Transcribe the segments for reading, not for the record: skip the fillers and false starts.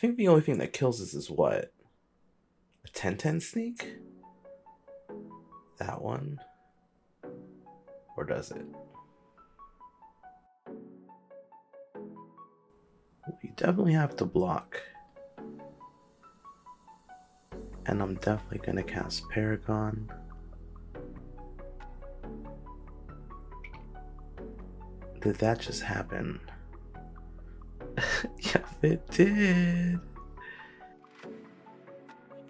think the only thing that kills us is what? A 10-10 sneak? That one? Or does it? We definitely have to block. And I'm definitely gonna cast Paragon. Did that just happen? Yes, it did.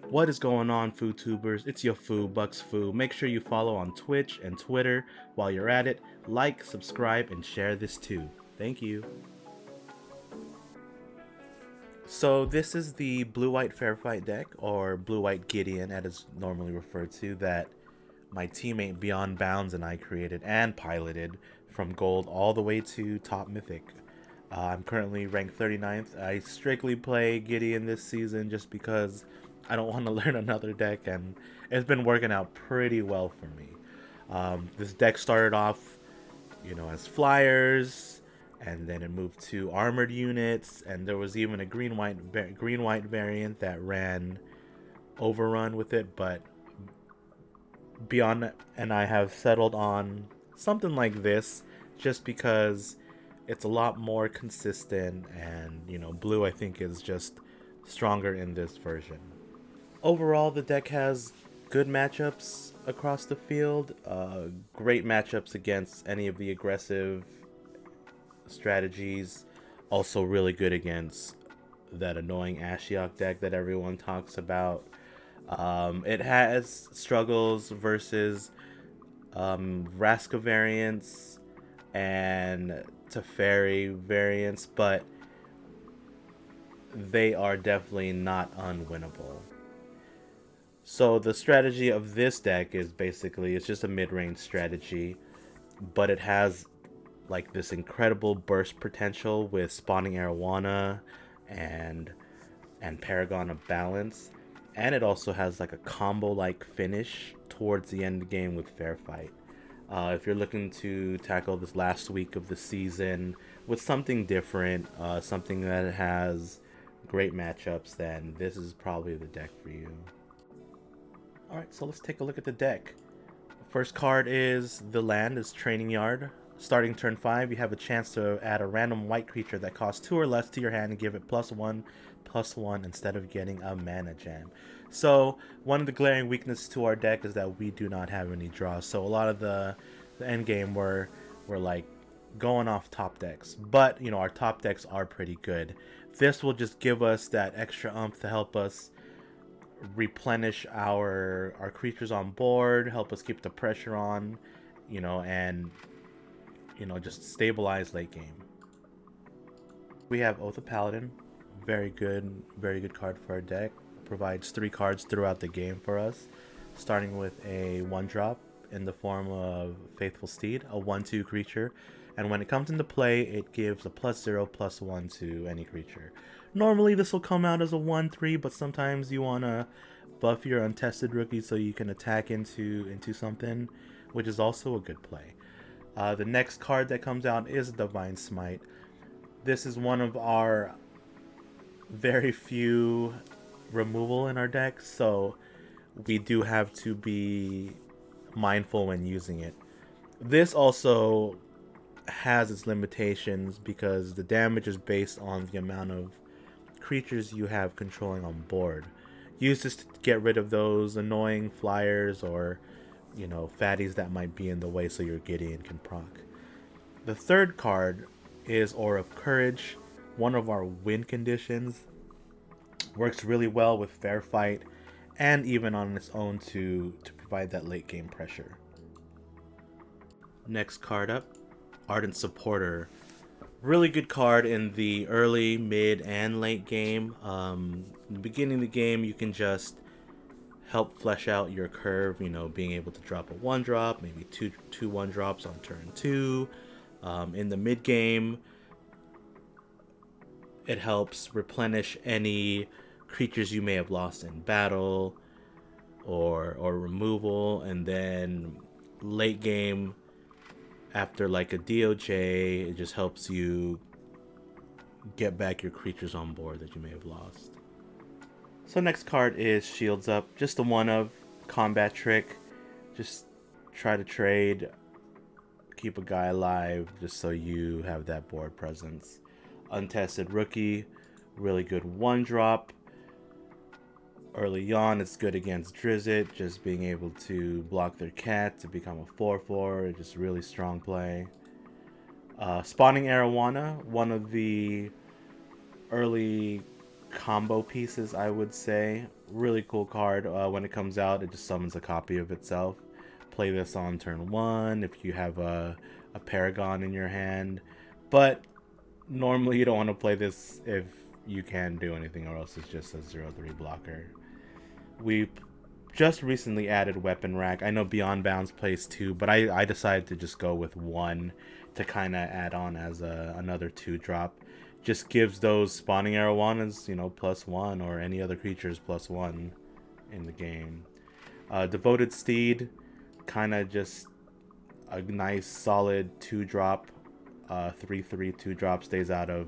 What is going on, FooTubers? It's your Foo, buxfoo. Make sure you follow on Twitch and Twitter. While you're at it, like, subscribe, and share this too. Thank you. So this is the blue-white fair fight deck, or blue-white Gideon as it's normally referred to, that my teammate Beyond Bounds and I created and piloted from gold all the way to top mythic. I'm currently ranked 39th. I strictly play Gideon this season just because I don't want to learn another deck, and it's been working out pretty well for me. This deck started off, as flyers, and then it moved to armored units, and there was even a green-white variant that ran Overrun with it, but Beyond and I have settled on something like this just because it's a lot more consistent, and blue I think is just stronger in this version. Overall, the deck has good matchups across the field, great matchups against any of the aggressive strategies, also really good against that annoying Ashiok deck that everyone talks about. It has struggles versus Vraska variants and Teferi variants, but they are definitely not unwinnable. So the strategy of this deck is basically, it's just a mid-range strategy, but it has like this incredible burst potential with spawning arowana and Paragon of Balance, and it also has like a combo like finish towards the end of the game with Fair Fight. If you're looking to tackle this last week of the season with something different, something that has great matchups, then this is probably the deck for you. Alright, so let's take a look at the deck. First card is the land, is Training Yard. Starting turn 5, you have a chance to add a random white creature that costs 2 or less to your hand and give it +1/+1 instead of getting a mana gem. So one of the glaring weaknesses to our deck is that we do not have any draws. So a lot of the end game we're like going off top decks, but our top decks are pretty good. This will just give us that extra oomph to help us replenish our creatures on board, help us keep the pressure on, and just stabilize late game. We have Oath of Paladin, very good card for our deck. Provides 3 cards throughout the game for us, starting with a 1-drop in the form of Faithful Steed, a 1/2 creature, and when it comes into play, it gives a +0/+1 to any creature. Normally this will come out as a 1/3, but sometimes you want to buff your untested rookie so you can attack into something, which is also a good play. The next card that comes out is Divine Smite. This is one of our very few removal in our deck, so we do have to be mindful when using it. This also has its limitations because the damage is based on the amount of creatures you have controlling on board. Use this to get rid of those annoying flyers or fatties that might be in the way so your Gideon can proc. The third card is Aura of Courage, one of our win conditions. Works really well with Fair Fight and even on its own to provide that late game pressure. Next card up, Ardent Supporter. Really good card in the early, mid, and late game. In the beginning of the game, you can just help flesh out your curve, being able to drop a 1-drop, maybe two 1-drops on turn 2. In the mid game, it helps replenish any creatures you may have lost in battle or removal, and then late game, after like a DOJ, it just helps you get back your creatures on board that you may have lost. So next card is Shields Up. Just a one of combat trick. Just try to trade, keep a guy alive just so you have that board presence. Untested Rookie, really good one drop. Early on, it's good against Drizzt, just being able to block their cat to become a 4/4, just really strong play. Spawning Arowana, one of the early combo pieces, I would say. Really cool card. When it comes out, it just summons a copy of itself. Play this on turn 1 if you have a Paragon in your hand. But normally you don't want to play this if you can do anything, or else it's just a 0/3 blocker. We just recently added Weapon Rack. I know Beyond Bounds plays 2, but I decided to just go with 1 to kind of add on as another 2-drop. Just gives those spawning Arowanas, +1, or any other creatures +1 in the game. Devoted Steed, kind of just a nice solid 2-drop, 3/3 2-drop, stays out of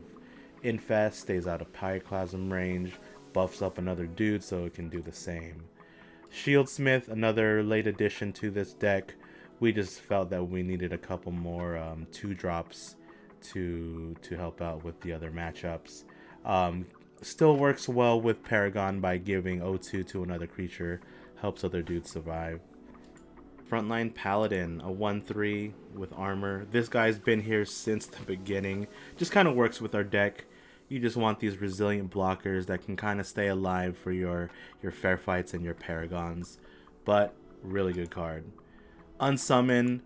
Infest, stays out of Pyroclasm range, buffs up another dude so it can do the same. Shieldsmith, another late addition to this deck. We just felt that we needed a couple more 2-drops to help out with the other matchups. Still works well with Paragon by giving O2 to another creature, helps other dudes survive. Frontline Paladin, a 1/3 with armor. This guy's been here since the beginning. Just kind of works with our deck. You just want these resilient blockers that can kind of stay alive for your fair fights and your Paragons. But really good card. Unsummon,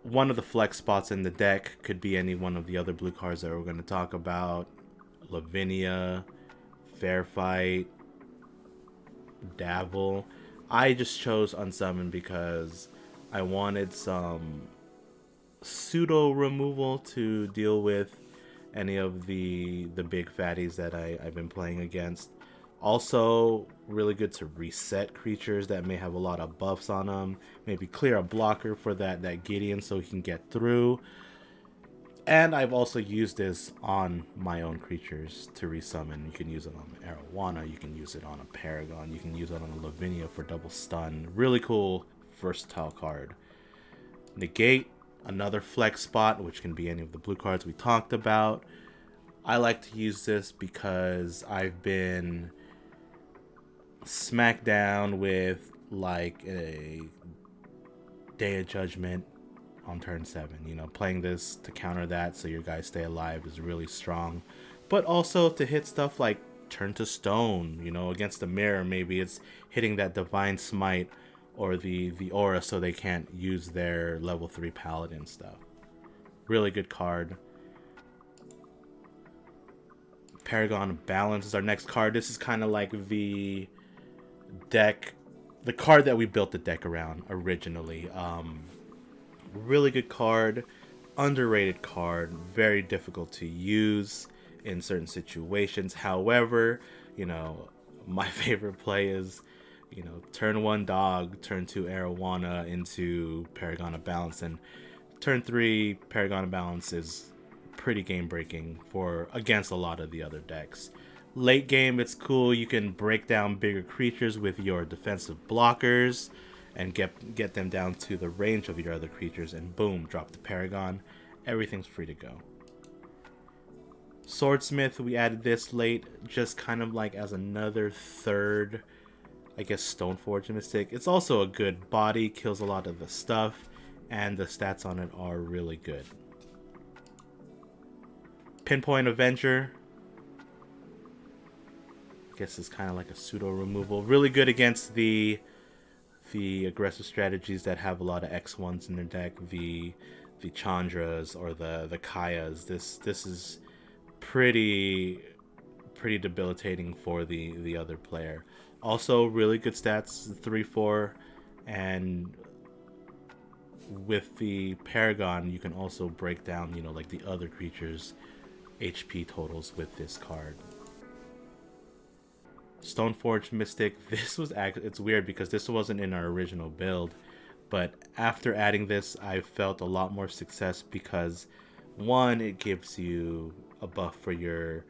one of the flex spots in the deck, could be any one of the other blue cards that we're going to talk about. Lavinia, Fair Fight, Davil. I just chose Unsummon because I wanted some pseudo removal to deal with any of the big fatties that I've been playing against. Also, really good to reset creatures that may have a lot of buffs on them. Maybe clear a blocker for that Gideon so he can get through. And I've also used this on my own creatures to resummon. You can use it on Arowana, you can use it on a Paragon, you can use it on a Lavinia for double stun. Really cool, versatile card. Negate, another flex spot, which can be any of the blue cards we talked about. I like to use this because I've been smacked down with like a Day of Judgment on turn 7. Playing this to counter that so your guys stay alive is really strong. But also to hit stuff like Turn to Stone, against the mirror. Maybe it's hitting that Divine Smite or the aura so they can't use their level 3 paladin stuff. Really good card. Paragon Balance is our next card. This is kind of like the card that we built the deck around originally. Really good card, underrated card, very difficult to use in certain situations. However, my favorite play is turn 1 Dog, turn 2 Arowana into Paragon of Balance, and turn 3 Paragon of Balance is pretty game breaking against a lot of the other decks. Late game, it's cool. You can break down bigger creatures with your defensive blockers and get them down to the range of your other creatures, and boom, drop the Paragon. Everything's free to go. Swordsmith, we added this late, just kind of like as another third, I guess, Stoneforge Mystic. It's also a good body, kills a lot of the stuff, and the stats on it are really good. Pinpoint Avenger, I guess it's kind of like a pseudo removal. Really good against the aggressive strategies that have a lot of X1s in their deck, the Chandras or the Kayas. This is pretty debilitating for the other player. Also, really good stats, 3/4, and with the Paragon, you can also break down, like the other creatures' HP totals with this card. Stoneforge Mystic, it's weird because this wasn't in our original build, but after adding this, I felt a lot more success because One, it gives you a buff for your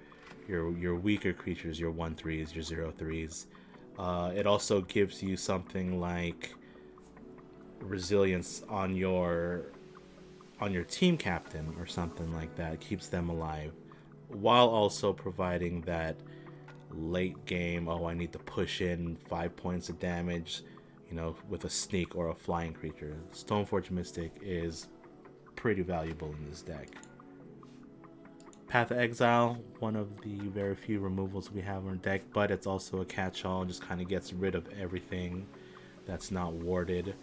weaker creatures, your 1/3s, your 0/3s. It also gives you something like resilience on your team captain or something like that. It keeps them alive, while also providing that late game, oh, I need to push in 5 points of damage, with a sneak or a flying creature. Stoneforge Mystic is pretty valuable in this deck. Path of Exile, one of the very few removals we have in our deck, but it's also a catch-all, just kind of gets rid of everything that's not warded.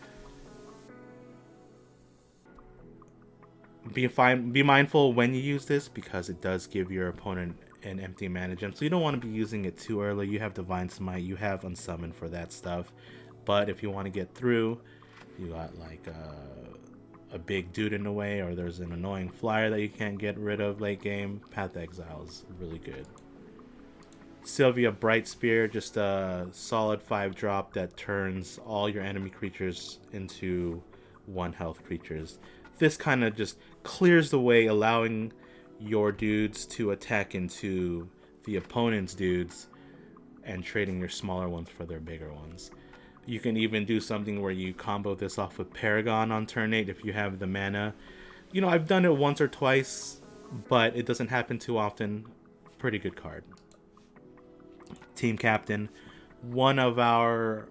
Be mindful when you use this, because it does give your opponent an empty mana gem, so you don't want to be using it too early. You have Divine Smite, you have Unsummon for that stuff, but if you want to get through, you got like a big dude in the way, or there's an annoying flyer that you can't get rid of late game, Path to Exile is really good. Sylvia Bright Spear, just a solid 5-drop that turns all your enemy creatures into 1 health creatures. This kind of just clears the way, allowing your dudes to attack into the opponent's dudes and trading your smaller ones for their bigger ones. You can even do something where you combo this off with Paragon on turn 8 if you have the mana. I've done it once or twice, but it doesn't happen too often. Pretty good card. Team Captain, one of our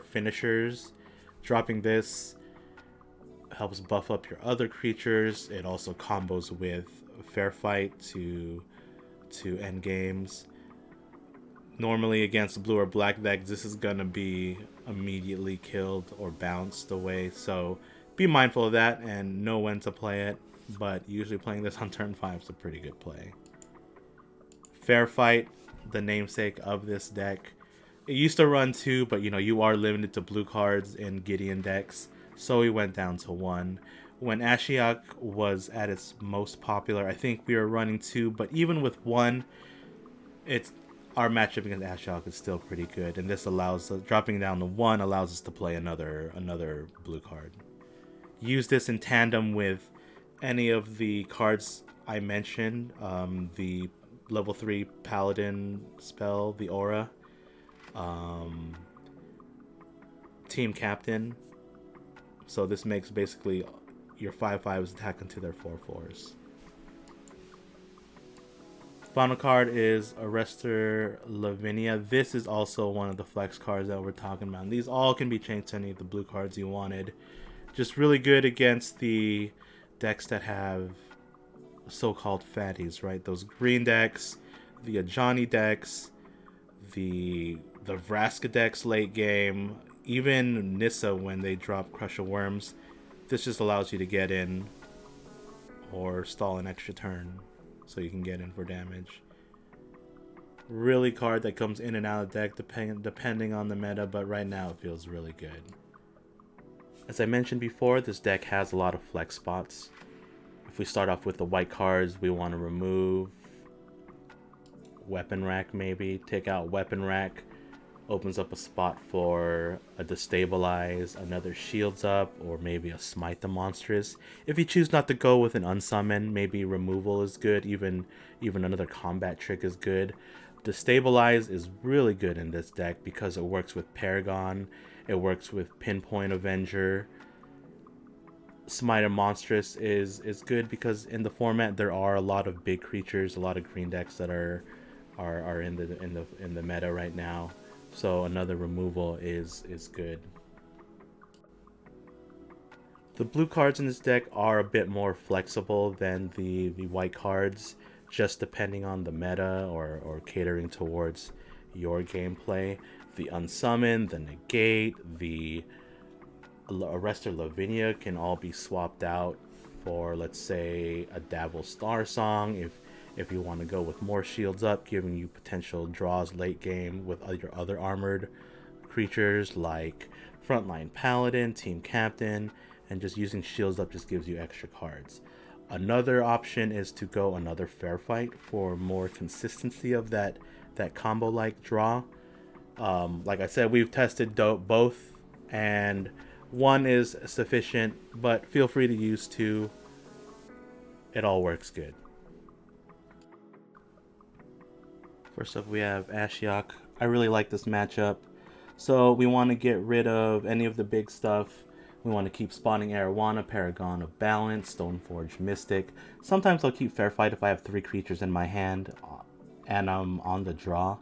finishers. Dropping this helps buff up your other creatures. It also combos with Fair Fight to end games. Normally against blue or black decks, this is gonna be immediately killed or bounced away, so be mindful of that and know when to play it, but usually playing this on turn 5 is a pretty good play. Fair Fight, the namesake of this deck. It used to run 2, but you are limited to blue cards in Gideon decks, so we went down to 1. When Ashiok was at its most popular, I think we were running 2, but even with 1, our matchup against Ashiok is still pretty good, and this allows dropping down to 1 allows us to play another blue card. Use this in tandem with any of the cards I mentioned, the level 3 Paladin spell, the Aura, Team Captain. So this makes basically your 5/5s attack into their 4/4s. Final card is Arrestor Lavinia. This is also one of the flex cards that we're talking about. And these all can be changed to any of the blue cards you wanted. Just really good against the decks that have so-called fatties, right? Those green decks, the Ajani decks, the Vraska decks late game, even Nissa when they drop Crush of Worms. This just allows you to get in or stall an extra turn so you can get in for damage. Really card that comes in and out of deck depending on the meta, but right now it feels really good. As I mentioned before, this deck has a lot of flex spots. If we start off with the white cards, we want to remove Weapon Rack, maybe. Take out Weapon Rack. Opens up a spot for a Destabilize, another Shields Up, or maybe a Smite the Monstrous. If you choose not to go with an Unsummon, maybe Removal is good. Even another Combat Trick is good. Destabilize is really good in this deck because it works with Paragon. It works with Pinpoint Avenger. Smite the Monstrous is good because in the format there are a lot of big creatures, a lot of green decks that are in the meta right now. So another removal is good. The blue cards in this deck are a bit more flexible than the white cards, just depending on the meta or catering towards your gameplay. The Unsummon, the Negate, the Arrestor Lavinia can all be swapped out for, let's say, a Davil Star Song if you want to go with more shields up, giving you potential draws late game with your other armored creatures like Frontline Paladin, Team Captain, and just using shields up just gives you extra cards. Another option is to go another Fair Fight for more consistency of that combo like draw. Like I said, we've tested both, and one is sufficient, but feel free to use two. it all works good. First up, we have Ashiok. I really like this matchup. So we want to get rid of any of the big stuff. We want to keep spawning Arowana, Paragon of Balance, Stoneforge, Mystic. Sometimes I'll keep Fair Fight if I have 3 creatures in my hand and I'm on the draw.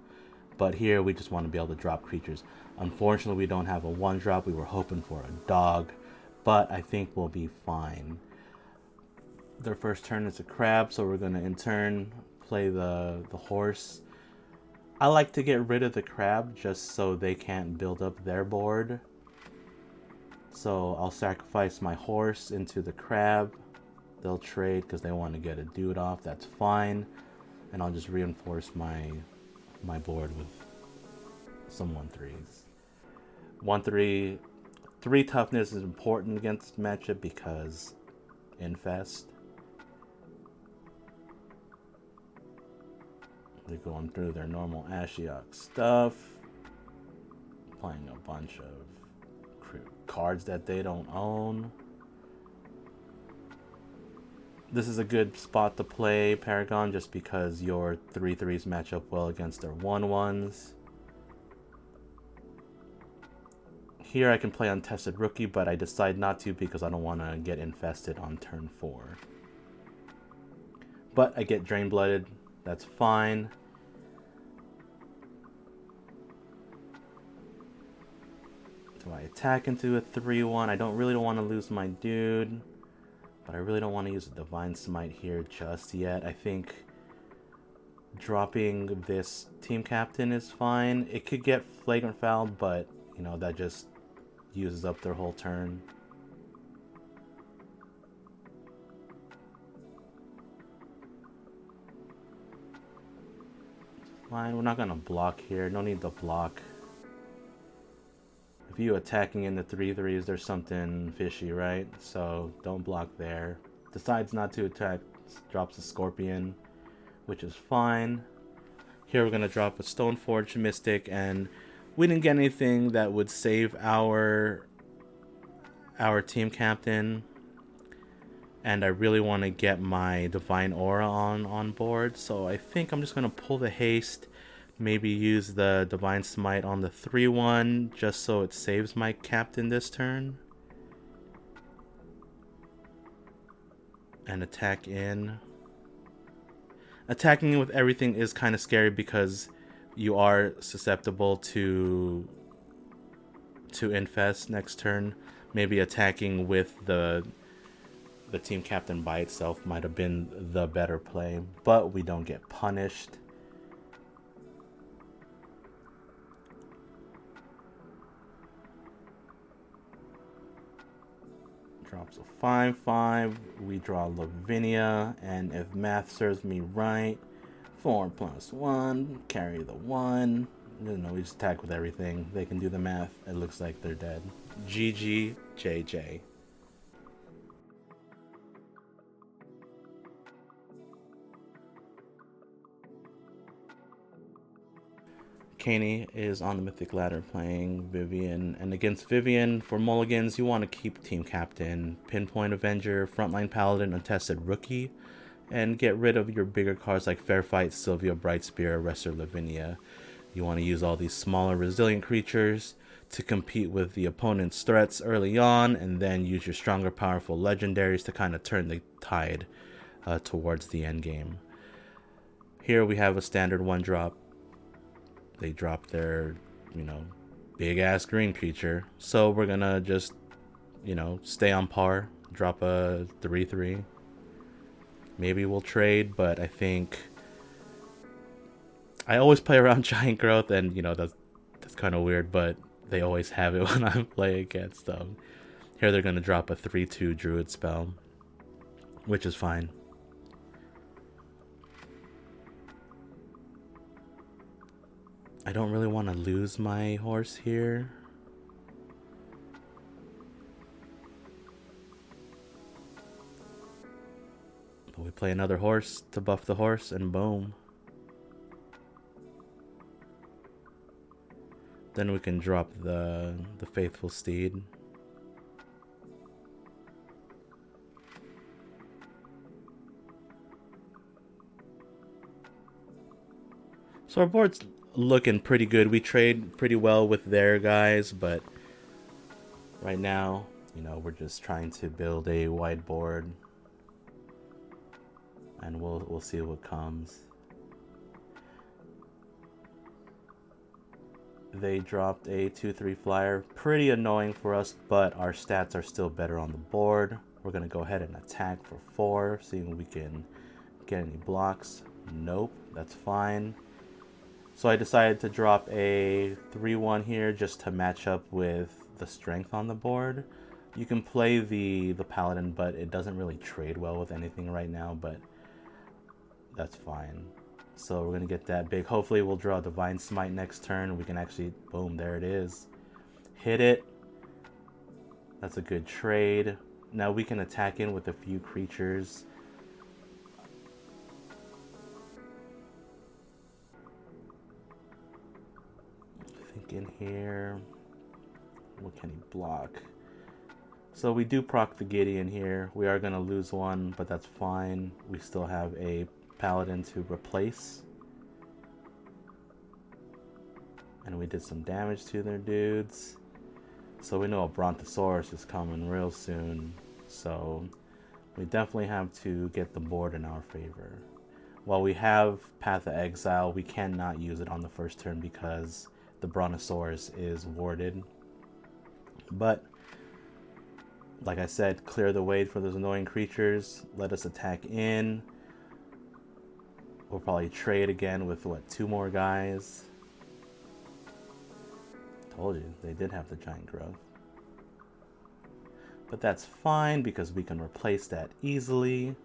But here we just want to be able to drop creatures. Unfortunately, we don't have a 1-drop. We were hoping for a dog, but I think we'll be fine. Their first turn is a crab, so we're going to in turn play the horse. I like to get rid of the crab just so they can't build up their board. So I'll sacrifice my horse into the crab. They'll trade because they want to get a dude off. That's fine. And I'll just reinforce my board with some 1/3s. 1/3, 3 toughness is important against this matchup because infest. They're going through their normal Ashiok stuff, playing a bunch of cards that they don't own. This is a good spot to play Paragon just because your 3/3s match up well against their 1/1s. Here I can play Untested Rookie, but I decide not to because I don't want to get infested on turn 4. But I get Drain Blooded, that's fine. So I attack into a 3/1. I don't really want to lose my dude, but I really don't want to use a Divine Smite here just yet. I think dropping this team captain is fine. It could get Flagrant Fouled, but you know, that just uses up their whole turn. Fine, we're not gonna block here. No need to block. If you attacking in the 3/3s, there's something fishy, right? So don't block there. Decides not to attack, drops a Scorpion, which is fine. Here we're gonna drop a Stoneforge Mystic, and we didn't get anything that would save our team captain. And I really want to get my Divine Aura on board, so I think I'm just gonna pull the haste. Maybe use the Divine Smite on the 3/1 just so it saves my captain this turn. And attack in. Attacking with everything is kind of scary because you are susceptible to infest next turn. Maybe attacking with the team captain by itself might have been the better play, but we don't get punished. Drops a 5/5. We draw Lavinia, and if math serves me right, 4 + 1, carry the 1. You know, we just attack with everything. They can do the math. It looks like they're dead. GG, JJ. Caney is on the Mythic ladder playing Vivien, and against Vivien, for mulligans, you want to keep Team Captain, Pinpoint Avenger, Frontline Paladin, Untested Rookie, and get rid of your bigger cards like Fair Fight, Sylvia, Brightspear, Resser, Lavinia. You want to use all these smaller, resilient creatures to compete with the opponent's threats early on, and then use your stronger, powerful legendaries to kind of turn the tide towards the end game. Here we have a standard 1-drop. They drop their, big ass green creature. So we're gonna just, stay on par, drop a 3/3. Maybe we'll trade, but I think I always play around Giant Growth, and that's kind of weird, but they always have it when I play against them. Here they're gonna drop a 3/2 Druid spell, which is fine. I don't really want to lose my horse here. But we play another horse to buff the horse, and boom. Then we can drop the Faithful Steed. So our board's looking pretty good. We trade pretty well with their guys, but right now, you know, we're just trying to build a wide board, and we'll see what comes. They dropped a 2/3 flyer. Pretty annoying for us, but our stats are still better on the board. We're gonna go ahead and attack for 4, seeing if we can get any blocks. Nope, that's fine. So I decided to drop a 3/1 here just to match up with the strength on the board. You can play the paladin, but it doesn't really trade well with anything right now, but that's fine. So we're gonna get that big. Hopefully we'll draw Divine Smite next turn. We can actually, boom, there it is. Hit it. That's a good trade. Now we can attack in with a few creatures. In here, what can he block? So we do proc the Gideon here. We are going to lose one, but that's fine. We still have a paladin to replace, and we did some damage to their dudes. So we know a Brontosaurus is coming real soon, so we definitely have to get the board in our favor. While we have Path of Exile, we cannot use it on the first turn because the Brontosaurus is warded. But like I said, clear the way for those annoying creatures. Let us attack in. We'll probably trade again with what, 2 more guys. Told you, they did have the giant growth. But that's fine because we can replace that easily.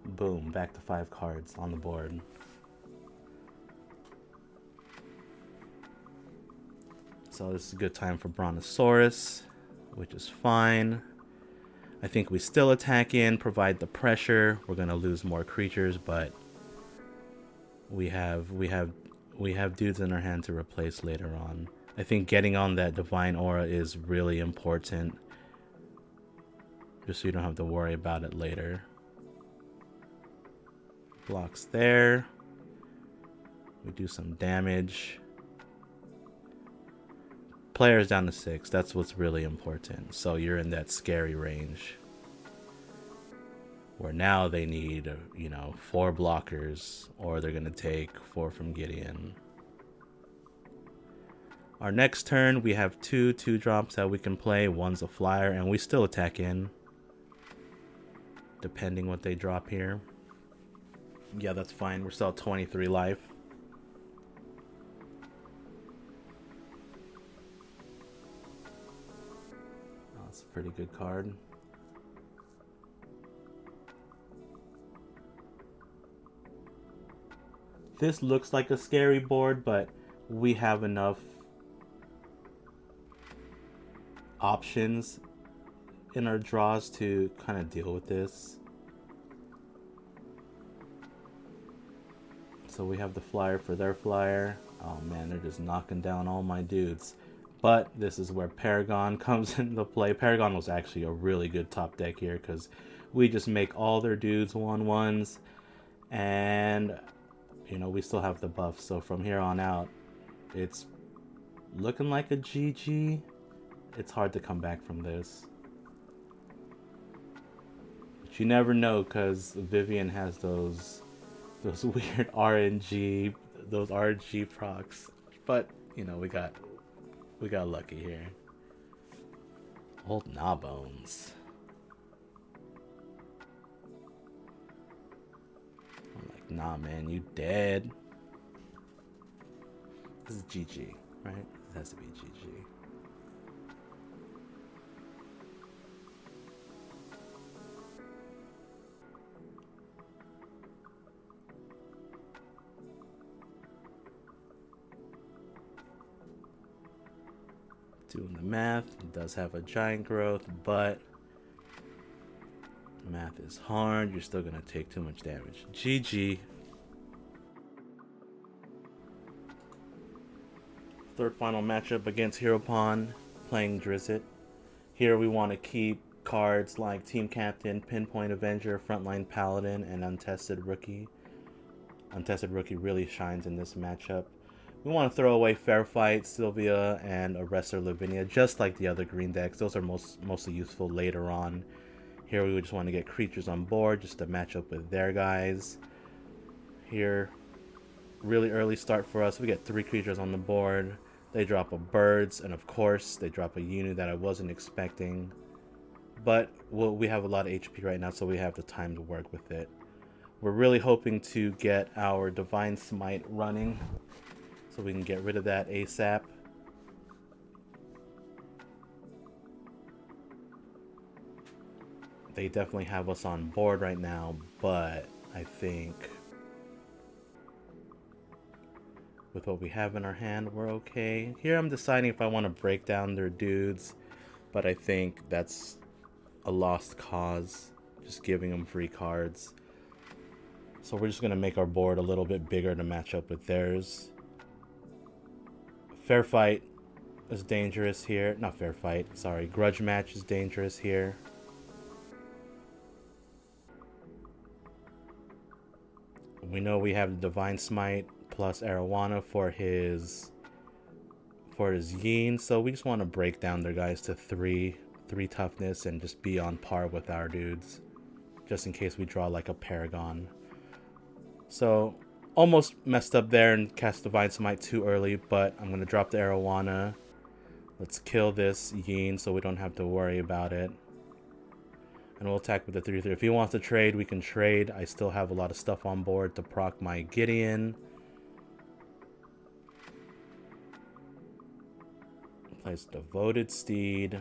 Boom, back to 5 cards on the board. So this is a good time for Brontosaurus, which is fine. I think we still attack in, provide the pressure. We're gonna lose more creatures, but we have dudes in our hand to replace later on. I think getting on that Divine Aura is really important, just so you don't have to worry about it later. Blocks there. We do some damage. Players down to 6, that's what's really important. So you're in that scary range where now they need, you know, 4 blockers, or they're gonna take 4 from Gideon. Our next turn, we have 2 2-drops that we can play. One's a flyer, and we still attack in, depending what they drop here. Yeah, that's fine. We're still at 23 life. That's a pretty good card. This looks like a scary board, but we have enough options in our draws to kind of deal with this. So we have the flyer for their flyer. Oh man, they're just knocking down all my dudes. But this is where Paragon comes into play. Paragon was actually a really good top deck here because we just make all their dudes 1/1s, and you know, we still have the buff. So from here on out, it's looking like a GG. It's hard to come back from this. But you never know because Vivien has those weird RNG, those RNG procs. But you know, we got lucky here. Old Gnawbones. I'm like, nah, man, you dead. This is GG, right? This has to be GG. Doing the math, it does have a giant growth, but math is hard. You're still gonna take too much damage. GG. Third final matchup against Hero Pawn, playing Drizzt. Here we want to keep cards like Team Captain, Pinpoint Avenger, Frontline Paladin, and Untested Rookie. Untested Rookie really shines in this matchup. We want to throw away Fair Fight, Sylvia, and Arrestor Lavinia, just like the other green decks. Those are mostly useful later on. Here we just want to get creatures on board just to match up with their guys. Here, really early start for us. We get 3 creatures on the board. They drop a Birds, and of course, they drop a Uni that I wasn't expecting. But we have a lot of HP right now, so we have the time to work with it. We're really hoping to get our Divine Smite running, so we can get rid of that ASAP. They definitely have us on board right now, but I think with what we have in our hand, we're okay. Here I'm deciding if I want to break down their dudes, but I think that's a lost cause, just giving them free cards. So we're just going to make our board a little bit bigger to match up with theirs. Fair Fight is dangerous here. Not Fair Fight, sorry. Grudge Match is dangerous here. We know we have the Divine Smite plus Arowana for his Yin, so we just want to break down their guys to 3 toughness and just be on par with our dudes, just in case we draw like a Paragon. So almost messed up there and cast Divine Smite too early, but I'm going to drop the Arowana. Let's kill this Yin so we don't have to worry about it. And we'll attack with the 3/3. If he wants to trade, we can trade. I still have a lot of stuff on board to proc my Gideon. Plays Devoted Steed.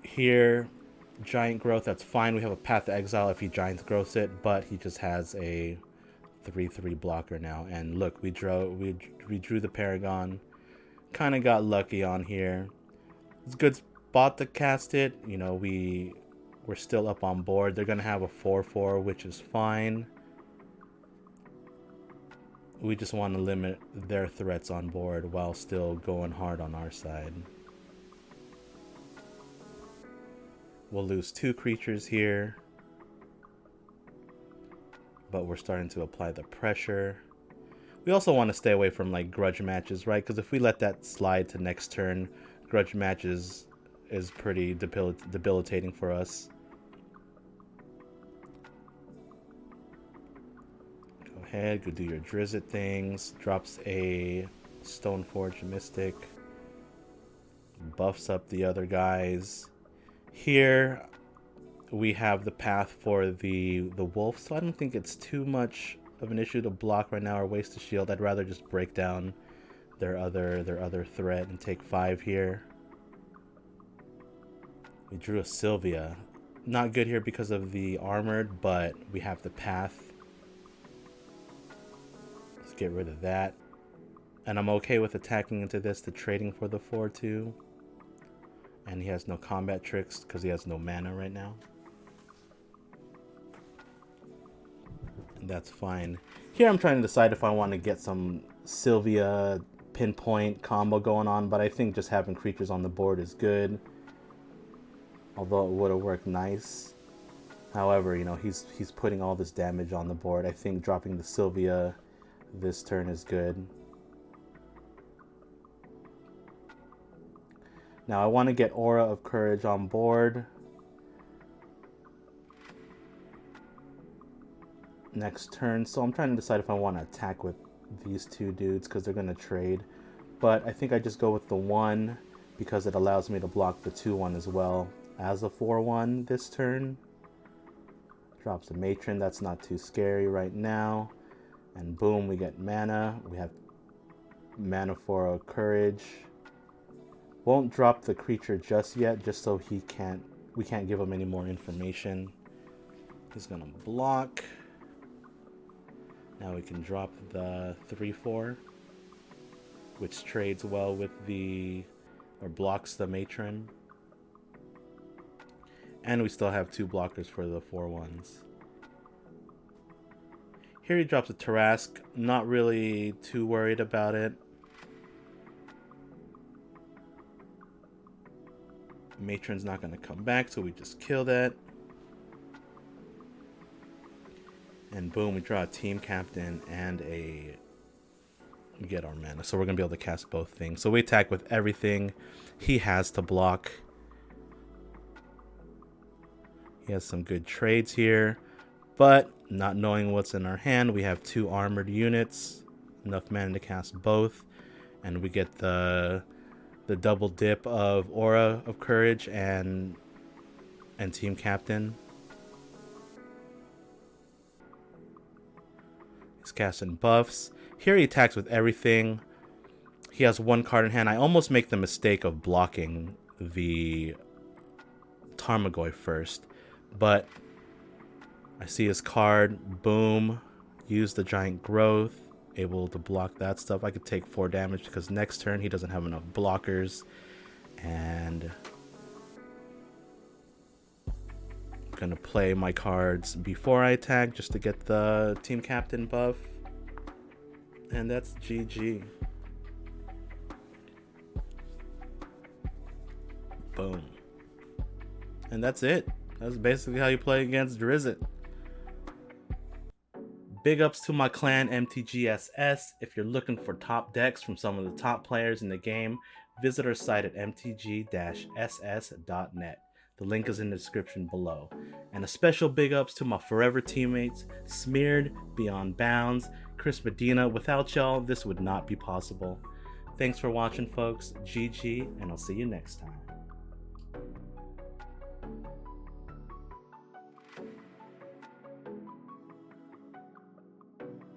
Here, Giant Growth, that's fine. We have a Path to Exile if he Giant Growths it, but he just has a 3/3 blocker now. And look, we drew the Paragon. Kind of got lucky on here. It's a good spot to cast it. You know, we're still up on board. They're gonna have a 4/4, which is fine. We just want to limit their threats on board while still going hard on our side. We'll lose 2 creatures here, but we're starting to apply the pressure. We also want to stay away from like grudge matches, right? Because if we let that slide to next turn, grudge matches is pretty debilitating for us. Go ahead, go do your Drizzt things. Drops a Stoneforge Mystic. Buffs up the other guys. Here we have the path for the wolf, so I don't think it's too much of an issue to block right now or waste a shield. I'd rather just break down their other threat and take 5 here. We drew a Sylvia. Not good here because of the armored, but we have the path. Let's get rid of that. And I'm okay with attacking into this to trading for the 4/2. And he has no combat tricks because he has no mana right now. And that's fine. Here I'm trying to decide if I want to get some Sylvia pinpoint combo going on, but I think just having creatures on the board is good. Although it would have worked nice. However, you know, he's putting all this damage on the board. I think dropping the Sylvia this turn is good. Now I want to get Aura of Courage on board. Next turn, so I'm trying to decide if I want to attack with these 2 dudes because they're going to trade. But I think I just go with the 1 because it allows me to block the 2/1 as well as a 4/1 this turn. Drops a Matron, that's not too scary right now. And boom, we get mana. We have mana for a Courage. Won't drop the creature just yet, just so we can't give him any more information. He's gonna block. Now we can drop the 3/4, which trades well with or blocks the Matron. And we still have 2 blockers for the 4/1s. Here he drops a Tarask. Not really too worried about it. Matron's not going to come back, so we just kill that. And boom, we draw a team captain and we get our mana. So we're going to be able to cast both things. So we attack with everything he has to block. He has some good trades here. But not knowing what's in our hand, we have 2 armored units. Enough mana to cast both. And we get the double dip of Aura of Courage and Team Captain. He's casting buffs. Here he attacks with everything. He has 1 card in hand. I almost make the mistake of blocking the Tarmogoyf first. But I see his card. Boom. Use the Giant Growth. Able to block that stuff. I could take 4 damage because next turn he doesn't have enough blockers. And I'm gonna play my cards before I attack just to get the team captain buff. And that's GG. Boom. And that's it. That's basically how you play against Drizzt. Big ups to my clan MTGSS. If you're looking for top decks from some of the top players in the game, visit our site at mtg-ss.net. The link is in the description below. And a special big ups to my forever teammates, Smeared, Beyond Bounds, Chris Medina. Without y'all, this would not be possible. Thanks for watching, folks. GG, and I'll see you next time.